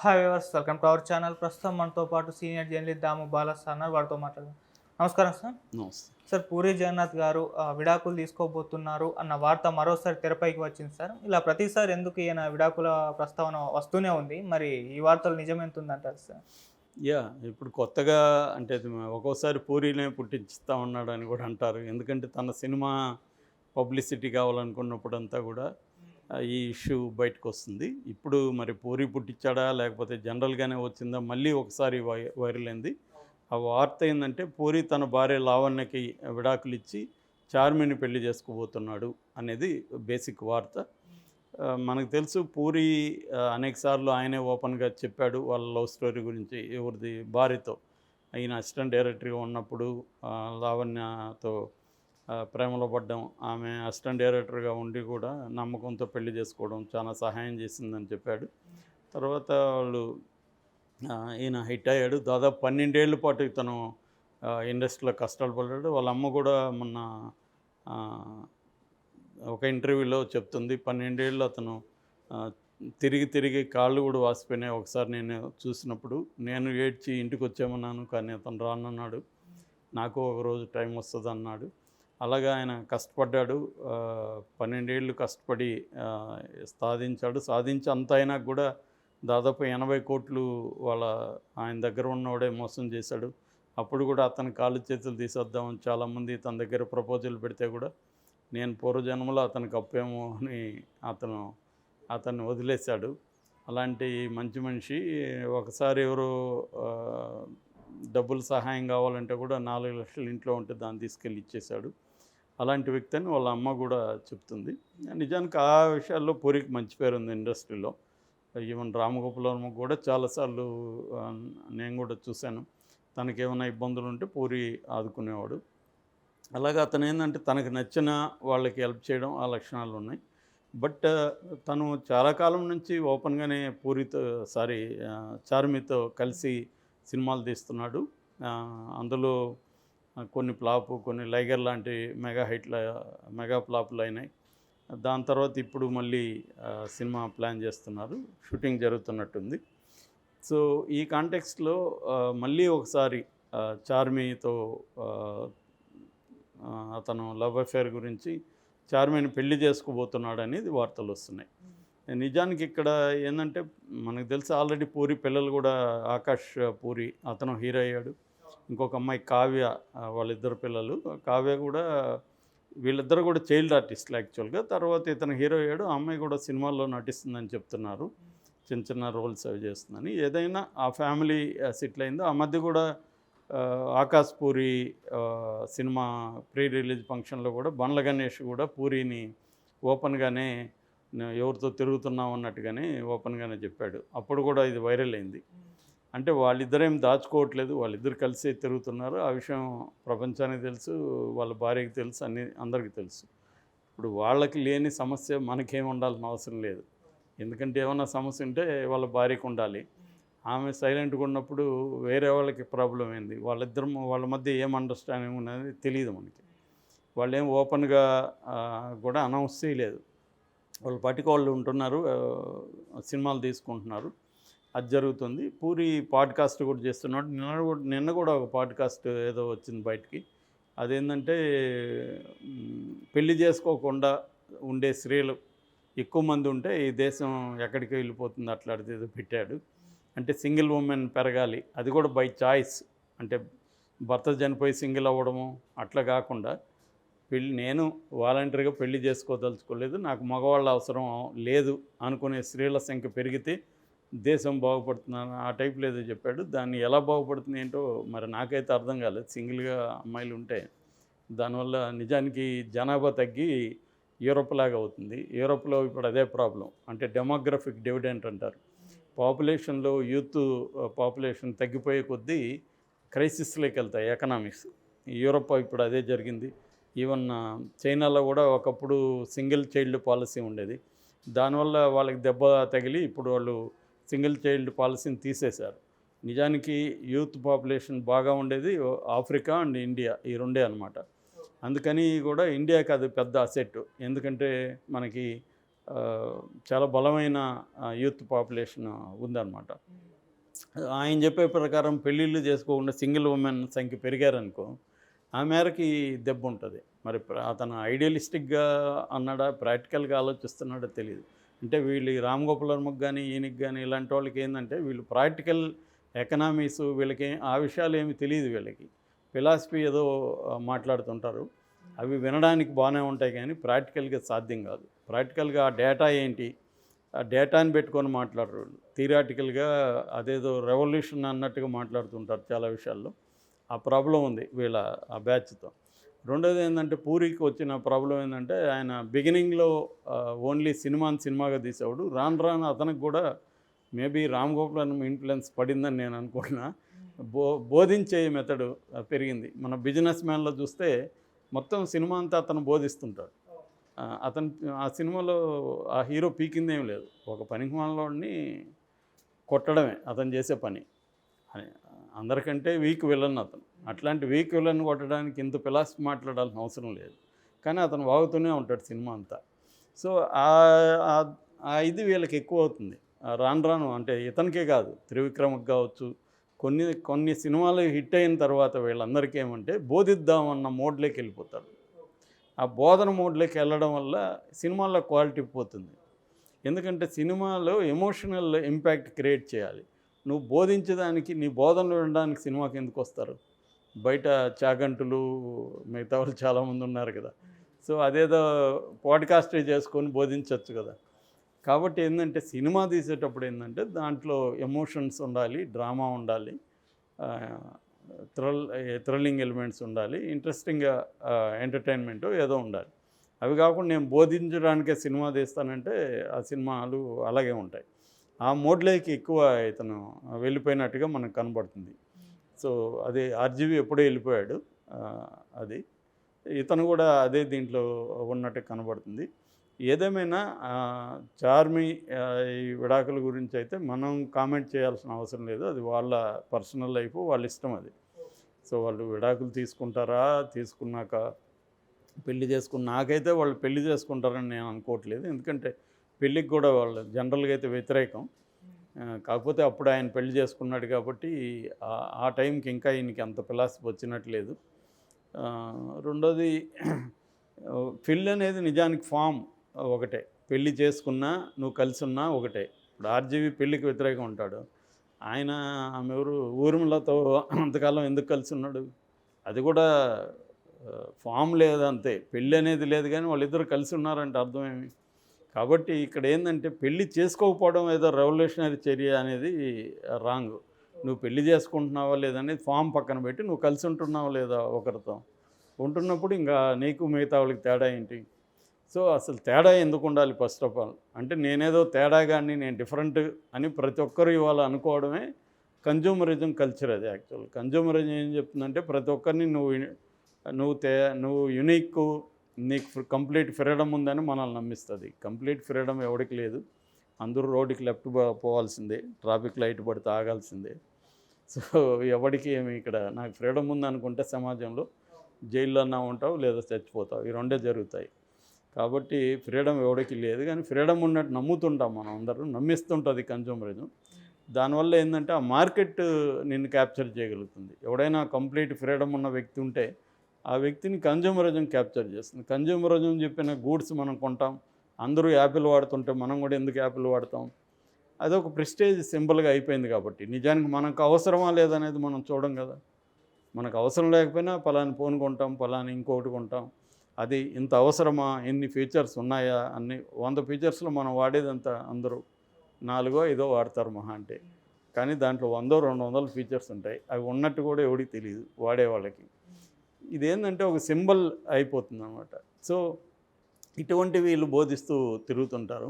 Hi viewers, welcome to our channel. ప్రస్తుతం మనతో పాటు సీనియర్ జర్నలిస్ట్ దాము బాలా సార్ ఉన్నారు. వారితో మాట్లాడదాం. నమస్కారం సార్. నమస్తే. సార్, పూరి జగన్నాథ్ గారు విడాకులు తీసుకోబోతున్నారు అన్న వార్త మరోసారి తెరపైకి వచ్చింది సార్. ఇలా ప్రతిసారి ఎందుకు ఈయన విడాకుల ప్రస్తావన వస్తూనే ఉంది. మరి ఈ వార్తలు నిజమెంత ఉందంటారు సార్? ఇప్పుడు కొత్తగా అంటే అది ఒక్కోసారి పూరీనే పుట్టించుతా ఉన్నాడు అని కూడా అంటారు. ఎందుకంటే తన సినిమా పబ్లిసిటీ కావాలనుకున్నప్పుడంతా కూడా ఈ ఇష్యూ బయటకు వస్తుంది. ఇప్పుడు మరి పూరి పుట్టించాడా లేకపోతే జనరల్గానే వచ్చిందా మళ్ళీ ఒకసారి వైరల్ అయింది. ఆ వార్త ఏంటంటే పూరి తన భార్య లావణ్యకి విడాకులు ఇచ్చి చార్మిని పెళ్లి చేసుకోబోతున్నాడు అనేది బేసిక్ వార్త. మనకు తెలుసు పూరి అనేకసార్లు ఆయనే ఓపెన్గా చెప్పాడు వాళ్ళ లవ్ స్టోరీ గురించి. ఎవరిది భార్యతో ఆయన అసిస్టెంట్ డైరెక్టర్గా ఉన్నప్పుడు లావణ్యతో ప్రేమలో పడ్డం, ఆమె అసిస్టెంట్ డైరెక్టర్గా ఉండి కూడా నమ్మకంతో పెళ్లి చేసుకోవడం చాలా సహాయం చేసిందని చెప్పాడు. తర్వాత వాళ్ళు ఈయన హిట్ అయ్యాడు. దాదాపు 12 ఏళ్ల పాటు ఇతను ఇండస్ట్రీలో కష్టాలు పడ్డాడు. వాళ్ళ అమ్మ కూడా మొన్న ఒక ఇంటర్వ్యూలో చెప్తుంది, 12 ఏళ్ళు అతను తిరిగి తిరిగి కాళ్ళు కూడా వాసిపోయినాయి. ఒకసారి నేను చూసినప్పుడు నేను ఏడ్చి ఇంటికి వచ్చామన్నాను, కానీ అతను రానన్నాడు. నాకు ఒక రోజు టైం వస్తుంది అన్నాడు. అలాగా ఆయన కష్టపడ్డాడు. 12 ఏళ్ళు కష్టపడి సాధించి అంత అయినా కూడా దాదాపు 80 కోట్లు ఆయన దగ్గర ఉన్నవాడే మోసం చేశాడు. అప్పుడు కూడా అతని కాళ్ళు చేతులు తీసేద్దామని చాలామంది తన దగ్గర ప్రపోజల్ పెడితే కూడా నేను పూర్వజన్మలో అతనికి అప్పేమో అని అతన్ని వదిలేశాడు. అలాంటి మంచి మనిషి ఒకసారి ఎవరో డబ్బులు సహాయం కావాలంటే కూడా 4 లక్షలు ఇంట్లో ఉంటే దాన్ని తీసుకెళ్ళి ఇచ్చేశాడు. అలాంటి వ్యక్తి అని వాళ్ళ అమ్మ కూడా చెప్తుంది. నిజానికి ఆ విషయాల్లో పూరికి మంచి పేరు ఉంది ఇండస్ట్రీలో. ఈవెన్ రామగోపాల్ వర్మ కూడా చాలాసార్లు నేను కూడా చూశాను. తనకేమైనా ఇబ్బందులు ఉంటే పూరి ఆదుకునేవాడు. అలాగే అతను ఏంటంటే తనకు నచ్చిన వాళ్ళకి హెల్ప్ చేయడం ఆ లక్షణాలు ఉన్నాయి. బట్ తను చాలా కాలం నుంచి ఓపెన్గానే చార్మితో కలిసి సినిమాలు తీస్తున్నాడు. అందులో కొన్ని ఫ్లాప్, కొన్ని లైగర్ లాంటి మెగా ఫ్లాపులు అయినాయి. దాని తర్వాత ఇప్పుడు మళ్ళీ సినిమా ప్లాన్ చేస్తున్నారు, షూటింగ్ జరుగుతున్నట్టుంది. సో ఈ కాంటెక్స్ట్లో మళ్ళీ ఒకసారి చార్మితో అతను లవ్ అఫేర్ గురించి చార్మిని పెళ్లి చేసుకోబోతున్నాడు అనేది వార్తలు వస్తున్నాయి. నిజానికి ఇక్కడ ఏంటంటే మనకు తెలిసి ఆల్రెడీ పూరి పిల్లలు కూడా, ఆకాష్ పూరి అతను హీరో అయ్యాడు. ఇంకొక అమ్మాయి కావ్య, వాళ్ళిద్దరు పిల్లలు. కావ్య కూడా, వీళ్ళిద్దరు కూడా చైల్డ్ ఆర్టిస్టులు యాక్చువల్గా. తర్వాత ఇతను హీరో అయ్యాడు. ఆ అమ్మాయి కూడా సినిమాల్లో నటిస్తుందని చెప్తున్నారు, చిన్న చిన్న రోల్స్ అవి చేస్తుందని. ఏదైనా ఆ ఫ్యామిలీ సెటిల్ అయిందో. ఆ మధ్య కూడా Akash puri cinema pre release ఫంక్షన్లో కూడా బండ్ల గణేష్ కూడా పూరిని ఓపెన్గానే ఎవరితో తిరుగుతున్నాం అన్నట్టుగానే ఓపెన్గానే చెప్పాడు. అప్పుడు కూడా ఇది వైరల్ అయింది. అంటే వాళ్ళిద్దరేం దాచుకోవట్లేదు, వాళ్ళిద్దరు కలిసి తిరుగుతున్నారు. ఆ విషయం ప్రపంచానికి తెలుసు, వాళ్ళ భార్యకి తెలుసు, అందరికీ తెలుసు. ఇప్పుడు వాళ్ళకి లేని సమస్య మనకేం ఉండాల్సిన అవసరం లేదు. ఎందుకంటే ఏమన్నా సమస్య ఉంటే వాళ్ళ భార్యకు ఉండాలి. ఆమె సైలెంట్గా ఉన్నప్పుడు వేరే వాళ్ళకి ప్రాబ్లం ఏంది? వాళ్ళ మధ్య ఏం అండర్స్టాండింగ్ ఉన్నది తెలియదు మనకి. వాళ్ళు ఏం ఓపెన్గా కూడా అనౌన్స్ చేయలేదు. వాళ్ళ పాటికి వాళ్ళు ఉంటున్నారు, సినిమాలు తీసుకుంటున్నారు, అది జరుగుతుంది. పూరి పాడ్కాస్ట్ కూడా చేస్తున్నాడు. నిన్న కూడా ఒక పాడ్కాస్ట్ ఏదో వచ్చింది బయటికి. అదేంటంటే పెళ్లి చేసుకోకుండా ఉండే స్త్రీలు ఎక్కువ మంది ఉంటే ఈ దేశం ఎక్కడికి వెళ్ళిపోతుంది, అట్లాంటిది ఏదో పెట్టాడు. అంటే సింగిల్ ఉమెన్ పెరగాలి, అది కూడా బై చాయిస్. అంటే భర్త చనిపోయి సింగిల్ అవ్వడము అట్లా కాకుండా నేను వాలంటరీగా పెళ్లి చేసుకోదలుచుకోలేదు, నాకు మగవాళ్ళ అవసరం లేదు అనుకునే స్త్రీల సంఖ్య పెరిగితే దేశం బాగుపడుతుందని ఆ టైప్లో ఏదో చెప్పాడు. దాన్ని ఎలా బాగుపడుతుంది ఏంటో మరి నాకైతే అర్థం కాలేదు. సింగిల్గా అమ్మాయిలు ఉంటే దానివల్ల నిజానికి జనాభా తగ్గి యూరోప్ లాగా అవుతుంది. యూరోప్లో ఇప్పుడు అదే ప్రాబ్లం. అంటే డెమోగ్రఫిక్ డివిడెంట్ అంటారు. పాపులేషన్లో యూత్ పాపులేషన్ తగ్గిపోయే కొద్దీ క్రైసిస్లోకి వెళ్తాయి ఎకనామిక్స్. యూరోప్ ఇప్పుడు అదే జరిగింది. ఈవెన్ చైనాలో కూడా ఒకప్పుడు సింగిల్ చైల్డ్ పాలసీ ఉండేది. దానివల్ల వాళ్ళకి దెబ్బ తగిలి ఇప్పుడు వాళ్ళు సింగిల్ చైల్డ్ పాలసీని తీసేశారు. నిజానికి యూత్ పాపులేషన్ బాగా ఉండేది ఆఫ్రికా అండ్ ఇండియా, ఈ రెండే అనమాట. అందుకని కూడా ఇండియాకి అది పెద్ద అసెట్. ఎందుకంటే మనకి చాలా బలమైన యూత్ పాపులేషన్ ఉందన్నమాట. ఆయన చెప్పే ప్రకారం పెళ్ళిళ్ళు చేసుకోకుండా సింగిల్ ఉమెన్ సంఖ్య పెరిగారనుకో, ఆ మేరకి దెబ్బ ఉంటుంది. మరి అతను ఐడియలిస్టిక్గా అన్నాడా, ప్రాక్టికల్గా ఆలోచిస్తున్నాడో తెలియదు. అంటే వీళ్ళు ఈ రామ్ గోపాల్ వర్మకు కానీ, ఈయనకి కానీ ఇలాంటి వాళ్ళకి ఏంటంటే వీళ్ళు ప్రాక్టికల్ ఎకనామీస్ వీళ్ళకి ఆ విషయాలు ఏమి తెలియదు. వీళ్ళకి ఫిలాసఫీ ఏదో మాట్లాడుతుంటారు. అవి వినడానికి బాగానే ఉంటాయి కానీ ప్రాక్టికల్గా సాధ్యం కాదు. ప్రాక్టికల్గా ఆ డేటా ఏంటి, ఆ డేటాని పెట్టుకొని మాట్లాడరు. థియరాటికల్గా అదేదో రెవల్యూషన్ అన్నట్టుగా మాట్లాడుతుంటారు చాలా విషయాల్లో. ఆ ప్రాబ్లం ఉంది వీళ్ళ ఆ బ్యాచ్తో. రెండోది ఏంటంటే పూరికి వచ్చిన ప్రాబ్లం ఏంటంటే ఆయన బిగినింగ్లో ఓన్లీ సినిమాగా తీసేవాడు. రాను రాను అతనికి కూడా మేబీ రామ్ గోపాల్ ఇన్ఫ్లుయెన్స్ పడిందని నేను అనుకుంటున్నా. బోధించే మెథడు పెరిగింది. మన బిజినెస్ మ్యాన్లో చూస్తే మొత్తం సినిమా అంతా అతను బోధిస్తుంటాడు. అతను ఆ సినిమాలో ఆ హీరో పీకిందేం లేదు. ఒక పనికిమాలినోడిని కొట్టడమే అతను చేసే పని. అందరికంటే వీక్ విలన్ అతను. అట్లాంటి వీక్ విలన్ కొట్టడానికి ఇంత ఫిలాసఫీ మాట్లాడాల్సిన అవసరం లేదు. కానీ అతను వాగుతూనే ఉంటాడు సినిమా అంతా. సో ఇది వీళ్ళకి ఎక్కువ అవుతుంది. రాను రాను అంటే ఇతనికే కాదు, త్రివిక్రమకు కావచ్చు, కొన్ని సినిమాలు హిట్ అయిన తర్వాత వీళ్ళందరికీ ఏమంటే బోధిద్దామన్న మోడ్లోకి వెళ్ళిపోతారు. ఆ బోధన మోడ్లోకి వెళ్ళడం వల్ల సినిమాల్లో క్వాలిటీ పోతుంది. ఎందుకంటే సినిమాలో ఎమోషనల్ ఇంపాక్ట్ క్రియేట్ చేయాలి. నువ్వు బోధించడానికి, నీ బోధనలు వినడానికి సినిమాకి ఎందుకు వస్తారు? బయట చాగంటులు మిగతా వాళ్ళు చాలామంది ఉన్నారు కదా. సో అదేదో పాడ్కాస్ట్ చేసుకొని బోధించవచ్చు కదా. కాబట్టి ఏంటంటే సినిమా తీసేటప్పుడు ఏంటంటే దాంట్లో ఎమోషన్స్ ఉండాలి, డ్రామా ఉండాలి, థ్రిల్లింగ్ ఎలిమెంట్స్ ఉండాలి, ఇంట్రెస్టింగ్గా ఎంటర్టైన్మెంట్ ఏదో ఉండాలి. అవి కాకుండా నేను బోధించడానికే సినిమా తీస్తానంటే ఆ సినిమాలు అలాగే ఉంటాయి. ఆ మోడ్లోకి ఎక్కువ ఇతను వెళ్ళిపోయినట్టుగా మనకు కనబడుతుంది. సో అది ఆర్జీవి ఎప్పుడో వెళ్ళిపోయాడు. అది ఇతను కూడా అదే దీంట్లో ఉన్నట్టు కనబడుతుంది. ఏదేమైనా చార్మి ఈ విడాకుల గురించి అయితే మనం కామెంట్ చేయాల్సిన అవసరం లేదు. అది వాళ్ళ పర్సనల్ లైఫ్, వాళ్ళ ఇష్టం అది. సో వాళ్ళు విడాకులు తీసుకుంటారా, తీసుకున్నాక పెళ్లి నాకైతే వాళ్ళు పెళ్లి చేసుకుంటారని నేను అనుకోవట్లేదు. ఎందుకంటే పెళ్ళికి కూడా వాళ్ళు జనరల్గా అయితే వ్యతిరేకం. కాకపోతే అప్పుడు ఆయన పెళ్లి చేసుకున్నాడు కాబట్టి ఆ టైంకి ఇంకా ఈయనకి అంత ఫిలాసఫీ వచ్చినట్లేదు. రెండోది పెళ్ళి అనేది నిజానికి ఫామ్ ఒకటే. పెళ్ళి చేసుకున్నా నువ్వు కలిసి ఉన్నా ఒకటే. ఇప్పుడు ఆర్జీవి పెళ్ళికి వ్యతిరేకం ఉంటాడు. ఆయన ఆమె ఎవరు ఊర్మిళతో అంతకాలం ఎందుకు కలిసి ఉన్నాడు? అది కూడా ఫామ్ లేదు అంతే. పెళ్ళి అనేది లేదు కానీ వాళ్ళిద్దరు కలిసి ఉన్నారంటే అర్థం ఏమి? కాబట్టి ఇక్కడ ఏంటంటే పెళ్ళి చేసుకోకపోవడం ఏదో రెవల్యూషనరీ చర్య అనేది రాంగ్. నువ్వు పెళ్లి చేసుకుంటున్నావా లేదనేది ఫామ్ పక్కన పెట్టి నువ్వు కలిసి ఉంటున్నావా లేదా ఒకరితో ఉంటున్నప్పుడు ఇంకా నీకు మిగతా వాళ్ళకి తేడా ఏంటి? సో అసలు తేడా ఎందుకు ఉండాలి? ఫస్ట్ ఆఫ్ ఆల్ అంటే నేనేదో తేడా కానీ నేను డిఫరెంట్ అని ప్రతి ఒక్కరు ఇవాళ అనుకోవడమే కన్జ్యూమరిజం కల్చర్. అది యాక్చువల్ కన్జ్యూమరిజం ఏం చెప్తుందంటే ప్రతి ఒక్కరిని నువ్వు యునిక్, నీకు కంప్లీట్ ఫ్రీడమ్ ఉందని మనల్ని నమ్మిస్తుంది. కంప్లీట్ ఫ్రీడమ్ ఎవరికి లేదు. అందరూ రోడ్డుకి లెఫ్ట్ పోవాల్సిందే, ట్రాఫిక్ లైట్ పడితే ఆగాల్సిందే. సో ఎవరికి ఏమి ఇక్కడ నాకు ఫ్రీడమ్ ఉందనుకుంటే సమాజంలో జైల్లోనా ఉంటావు లేదా చచ్చిపోతావు. ఈ రెండే జరుగుతాయి. కాబట్టి ఫ్రీడమ్ ఎవరికి లేదు. కానీ ఫ్రీడమ్ ఉన్నట్టు నమ్ముతుంటాం మనం అందరూ, నమ్మిస్తుంటుంది కన్జ్యూమరిజం. దానివల్ల ఏంటంటే ఆ మార్కెట్ నిన్ను క్యాప్చర్ చేయగలుగుతుంది. ఎవడైనా కంప్లీట్ ఫ్రీడమ్ ఉన్న వ్యక్తి ఉంటే ఆ వ్యక్తిని కన్జ్యూమరిజం క్యాప్చర్ చేస్తుంది. కన్జ్యూమరిజం చెప్పిన గూడ్స్ మనం కొంటాం. అందరూ యాపిల్ వాడుతుంటే మనం కూడా ఎందుకు యాపిల్ వాడతాం? అదొక ప్రెస్టేజ్ సింబల్గా అయిపోయింది. కాబట్టి నిజానికి మనకు అవసరమా లేదనేది మనం చూడం కదా. మనకు అవసరం లేకపోయినా పలాని ఫోన్ కొంటాం, పలాని ఇంకొకటి కొంటాం. అది ఇంత అవసరమా, ఎన్ని ఫీచర్స్ ఉన్నాయా, అన్ని 100 ఫీచర్స్లో మనం వాడేదంతా అందరూ 4-5 వాడతారు మహా అంటే. కానీ దాంట్లో 100-200 ఫీచర్స్ ఉంటాయి. అవి ఉన్నట్టు కూడా ఎవరికి తెలియదు వాడేవాళ్ళకి. ఇదేంటంటే ఒక సింబల్ అయిపోతుంది అన్నమాట. సో ఇటువంటి వీళ్ళు బోధిస్తూ తిరుగుతుంటారు.